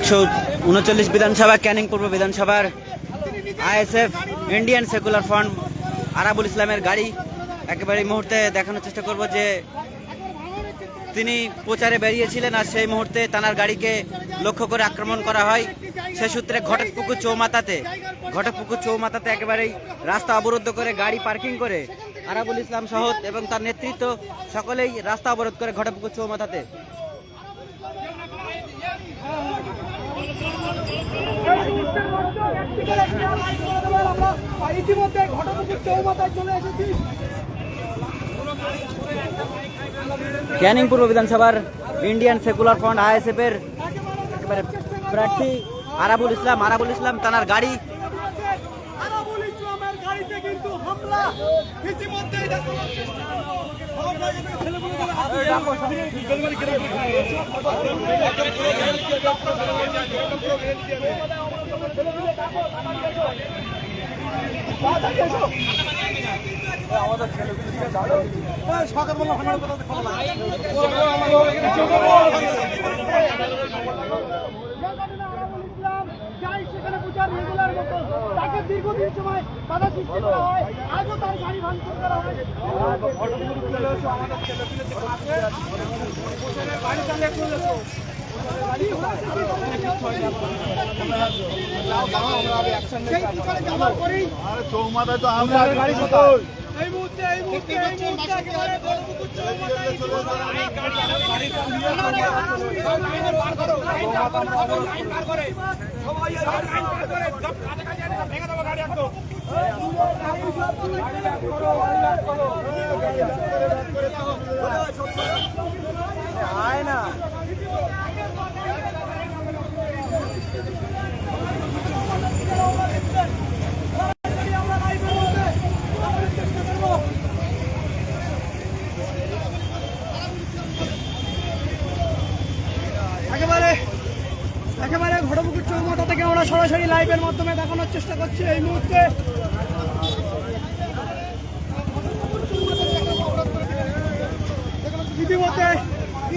139 বিধানসভা ক্যানিং পূর্ব বিধানসভার ISF Indian secular front Arabul ইসলামের গাড়ি একেবারে এই মুহূর্তে দেখানোর চেষ্টা করব যে তিনি প্রচারে বেরিয়েছিলেন আর সেই মুহূর্তে তানার গাড়িকে লক্ষ্য করে আক্রমণ করা হয়। সে সূত্রে ঘটকপুকুর চৌমাথাতে একেবারেই রাস্তা অবরুদ্ধ করে গাড়ি পার্কিং করে আরাবুল ইসলাম সহ এবং তার নেতৃত্ব সকলেই রাস্তা অবরোধ করে ঘটকপুকুর চৌমাথাতে। ইতিমধ্যে ঘটকপুকুর চৌমাথায় চলে এসেছি। ক্যানিং পূর্ব বিধানসভার ইন্ডিয়ান সেকুলার ফ্রন্ট আইএসএফ এর একেবারে প্রার্থী আরাবুল ইসলাম তানার গাড়ি আরাবুল ইসলামের গাড়িতে কিন্তু হামলা ইতিমধ্যে তাকে দীর্ঘদিন সময় বাধা সৃষ্টি করা হয়, আজও তার গাড়ি ভাঙচুর করা হয়। চৌমাথায় তো আমরা গাড়ি এই মুহূর্তে একেবারে ঘটকপুকুর চৌমাথায় আয় না একেবারে ঘটকপুকুর চৌমাথা থেকে আমরা সরাসরি লাইভের মাধ্যমে দেখানোর চেষ্টা করছি এই মুহূর্তে। ইতিমধ্যে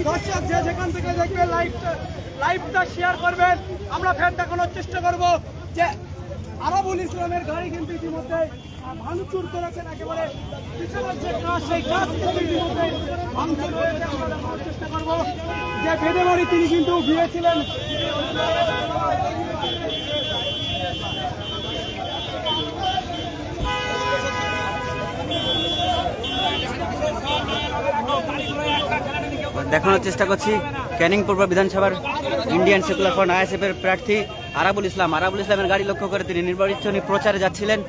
দর্শক যে যেখান থেকে দেখবে লাইভটা শেয়ার করবেন। আমরা ফের দেখানোর চেষ্টা করব যে আরাবুল ইসলামের গাড়ি কিন্তু ইতিমধ্যে ভাঙচুর করেছেন। একেবারে পিছনের যে কাজ সেই কাজ কিন্তু ইতিমধ্যে ভাঙচুর হয়েছে। আমরা দেখানোর চেষ্টা করব যে বেদেবাড়ি তিনি কিন্তু গিয়েছিলেন। দেখানোর চেষ্টা করছি ক্যানিং পূর্ব বিধানসভার ইন্ডিয়ান সেকুলার ফ্রন্ট আইএসএফ এর প্রার্থী আরাবুল ইসলামের গাড়ি লক্ষ্য করে তিনি নির্বাচনী প্রচারে যাচ্ছিলেন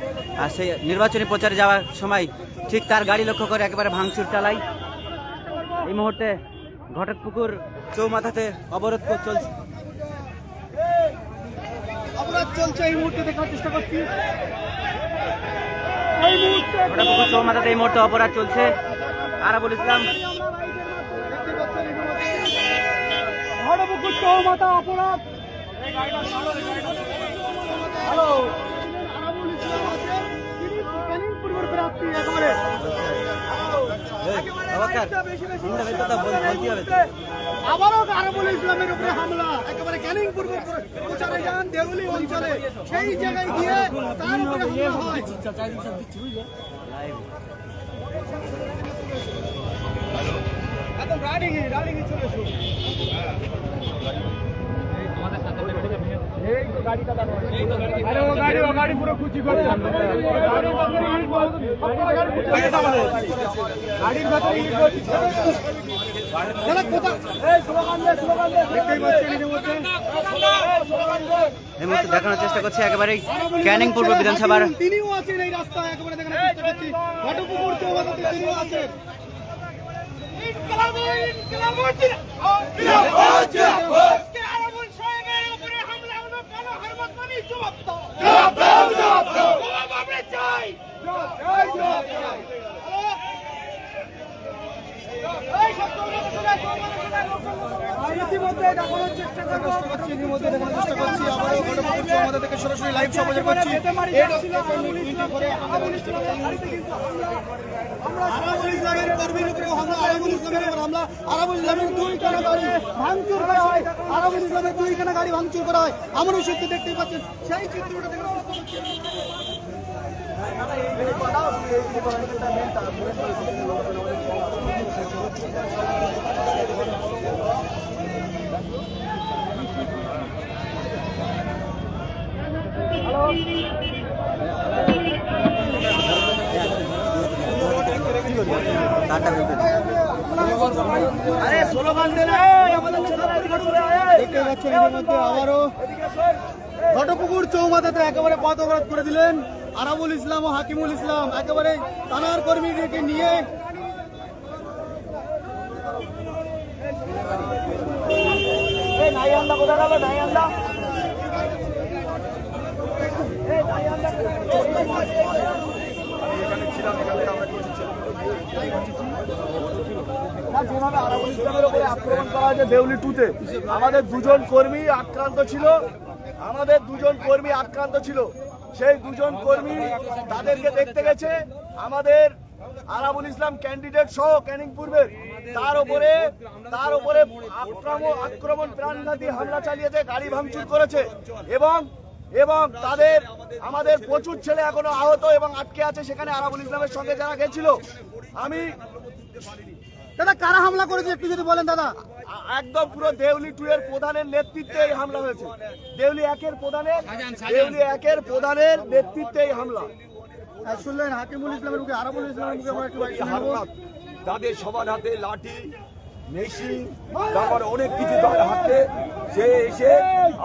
আর সেই নির্বাচনী প্রচারে যাওয়ার সময় ঠিক তার গাড়ি লক্ষ্য করে একেবারে ভাঙচুর চালায়। এই মুহূর্তে ঘটকপুকুর চৌমাথাতে অবরোধ চলছে এই মুহূর্তে দেখার চেষ্টা করছি। ঘটকপুকুর চৌমাথাতে এই মুহূর্তে অপরাধ চলছে। আরাবুল ইসলাম ঘটকপুকুর চৌমাথা অপরাধ আরাবুল ইসলাম আছেন, তিনি ক্যানিং পূর্বের প্রার্থী। আবারও আরাবুল ইসলামের উপরে হামলা। একেবারে ক্যানিং পূর্বের প্রচারে যান দেউলি অঞ্চলে, সেই জায়গায় গিয়ে তার উপরে হামলা হয়। এখন রানিং চলে এসো। গাড়ি পুরো খুঁজি করে দেখানোর চেষ্টা করছি একেবারে ক্যানিং পূর্ব বিধানসভার তিনিও আছেন এই রাস্তায়। একেবারে দেখানোর চেষ্টা করছি ঘটকপুকুর চৌমাথাতে তিনিও আছেন। ইতিমধ্যে দেখানোর চেষ্টা করবো। আবারও ঘটনাপ্রবাহ আমাদের থেকে সরাসরি লাইভ সম্প্রচার করছি। আরাবুল ইসলামের গাড়িতে কিন্তু আমরা আরাবুল ইসলামের কর্মীর উপরে হামলা, আরাবুল ইসলামের উপর হামলা, আরাবুল ইসলামের 2খানা গাড়ি ভাঙচুর করা হয়, আরাবুল ইসলামের 2খানা গাড়ি ভাঙচুর করা হয়। আমারও সত্যি দেখতেই পাচ্ছেন, সেই চিত্রটা দেখে দেখতে পাচ্ছেন এর মধ্যে আবারও ঘটপুকুর চৌমাথাতে একেবারে পথ অবরোধ করে দিলেন আরাবুল ইসলাম ও হাকিমুল ইসলাম, একেবারে থানার কর্মীদেরকে নিয়ে। যেভাবে আরাবুল ইসলামের উপরে আক্রমণ করা হয়েছে দেউলি 2-তে, আমাদের দুজন কর্মী আক্রান্ত ছিল, সেই দুজন কর্মী তাদেরকে দেখতে গেছে আমাদের আরাবুল ইসলাম ক্যান্ডিডেট সহ ক্যানিং পূর্বের, তার উপরে আক্রমণ প্রাণঘাতী হামলা চালিয়েছে, গাড়ি ভাঙচুর করেছে এবং আমাদের প্রচুর ছেলে এখনো আহত এবং আটকে আছে সেখানে আরাবুল ইসলামের সঙ্গে যারা গেছিল। দাদা কারা হামলা করেছে একটু যদি বলেন দাদা। একদম পুরো দেউলি 2 এর প্রধানের নেতৃত্বে এই হামলা হয়েছে, দেউলি 1 এর প্রধানের নেতৃত্বে এই হামলা। শুনলেন হাকিমুল ইসলামের মুখে, আরাবুল ইসলামের মুখে আমরা একটু হামলা, তাদের সবার হাতে লাঠি, মেশিন, তারপর অনেক কিছু তাদের হাতে, সে এসে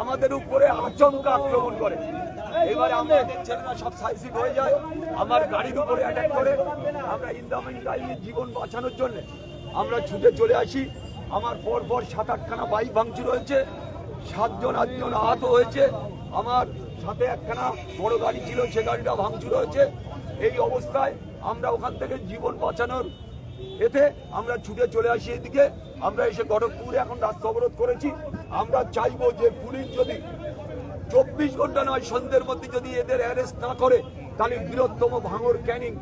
আমাদের উপরে আচমকা আক্রমণ করে। এবারে আমাদের ছেলেরা সব সাইসিক হয়ে যায়, আমার গাড়ির উপরে অ্যাটাক করে। আমরা ইন্দামিন টাইমের জীবন বাঁচানোর জন্য আমরা ছুটে চলে আসি। আমার পরপর 7-8খানা বাইক ভাঙচুর হয়েছে, 7-8জন আহত হয়েছে। আমার সাথে একখানা বড় গাড়ি ছিল, সে গাড়িটা ভাঙচুর হয়েছে। এই অবস্থায় আমরা ওখান থেকে জীবন বাঁচানোর এতে আমরা ছুটে চলে আসি এদিকে। আমরা এসে গড়কপুরে এখন রাস্তা অবরোধ করেছি। আমরা চাইবো যে পুলিশ যদি 24 ঘন্টা নয়, সন্ধ্যের মধ্যে যদি এদের অ্যারেস্ট না করে, তাহলে বৃহত্তম ভাঙড় ক্যানিং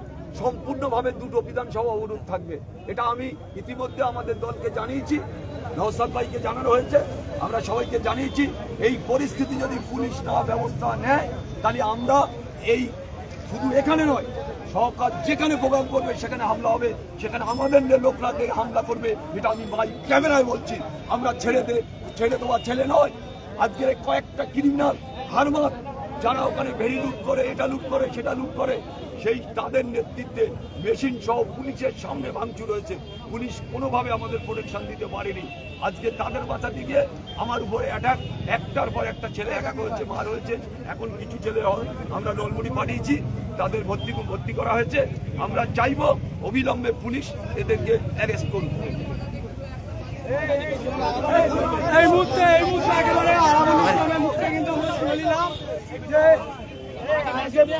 সম্পূর্ণভাবে 2টো বিধানসভা অবরোধ থাকবে। এটা আমি ইতিমধ্যে আমাদের দলকে জানিয়েছি, নওশাদ ভাইকে জানানো হয়েছে, আমরা সবাইকে জানিয়েছি। এই পরিস্থিতি যদি পুলিশ না ব্যবস্থা নেয়, তাহলে আমরা এই শুধু এখানে নয়, সরকার যেখানে প্রোগ্রাম করবে সেখানে হামলা হবে, সেখানে আমাদের লোকরা হামলা করবে। এটা আমি ভাই ক্যামেরায় বলছি। আমরা ছেড়ে দেওয়া ছেলে নয়। আজকের কয়েকটা ক্রিমিনাল হারমাত যারা ওখানে ভেরি লুট করে, এটা লুট করে, সেটা লুট করে, সেই তাদের নেতৃত্বে মেশিন সহ পুলিশের সামনে ভাঙচুর হয়েছে। পুলিশ কোনোভাবে আমাদের প্রোটেকশন দিতে পারেনি। আজকে তাদের বাঁচাতে গিয়ে আমার উপরে অ্যাটাক, একটার পর একটা ছেলে অ্যাটাক হয়েছে, মার হয়েছে। এখন কিছু ছেলে আমরা নলমুড়ি পাঠিয়েছি, তাদের ভর্তি করা হয়েছে। আমরা চাইব অবিলম্বে পুলিশ এদেরকে অ্যারেস্ট করুন। এই মুহূর্তে একেবারে আরাবুল ইসলামের মুখে কিন্তু আমরা শুনে নিলাম যে